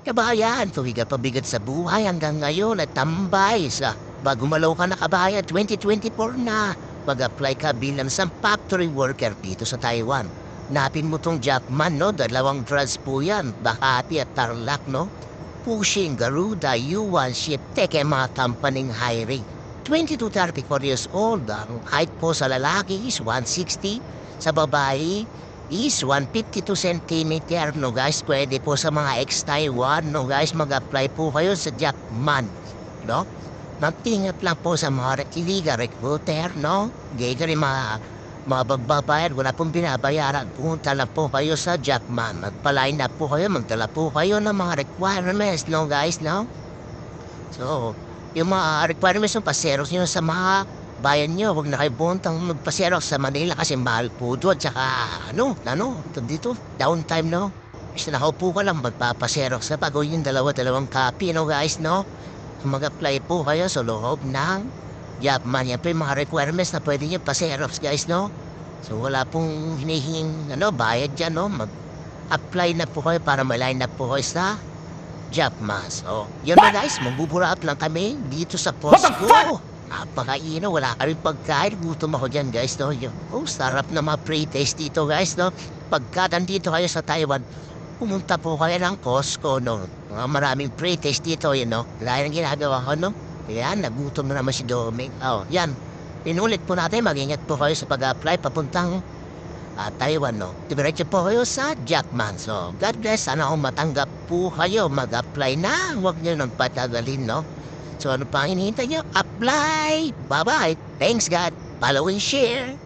Kabayan, tuwing ka pabigat sa buhay hanggang ngayon at tambay sa bagumalaw ka na kabayan, 2024 na. Mag-apply ka bilang isang factory worker dito sa Taiwan. Napin mo tong Jackman, no? Dalawang drugs po yan, Makati at Tarlac, no? Pushing, Garuda, Yuan, Ship, Teke, mga company hiring. 22 to 34 years old, ang height po sa lalaki is 160, sa babae is 152 centimeter, no guys. Pwede po sa mga ex-Taiwan, no guys, mag-apply po kayo sa Jackman, no? Magtingat lang po sa mga illegal recruiter, no? Gaya rin mga bagbabayad, wala pong binabayaran. Punta lang po kayo sa Jackman. Magpa-line up po kayo, magdala po kayo ng mga requirements, no guys, no? So, yung mga requirements ng paseros nyo sa mga bayan nyo, huwag na kayo buntang magpaseros sa Manila kasi mahal po doon. Tsaka, dito, downtime, no? Basta nakaupo ka lang, magpapaseros sa pag yung dalawang copy, no guys, no? Mag-apply po kayo sa loob ng Jackman. Yan po yung mga requirements na pwede nyo paseros, guys, no? So, wala pong hinihinging, bayad dyan, no? Mag-apply na po kayo para ma-line up po kayo sa Jackman. So, yun na guys, magbuburaap lang kami dito sa post ko. Napakaino, wala ka rin pagkain. Gutom ako dyan, guys, no? Sarap na mga pre-taste dito, guys, no? Pagka nandito kayo sa Taiwan, pumunta po kayo ng Costco, no? Maraming pre-taste dito, yun, no? Wala yung ginagawa ko, no? Yan, nagutom na naman si Doming. Yan. Pinulit po natin, mag-ingat po kayo sa pag-apply papuntang Taiwan, no? Diretso po kayo sa Jackman. So, God bless. Sana kung matanggap po kayo, mag-apply na. Huwag nyo nang patagalin, no? So, ano pa ang hinihintay nyo? Apply! Bye-bye! Thanks, God! Follow and share!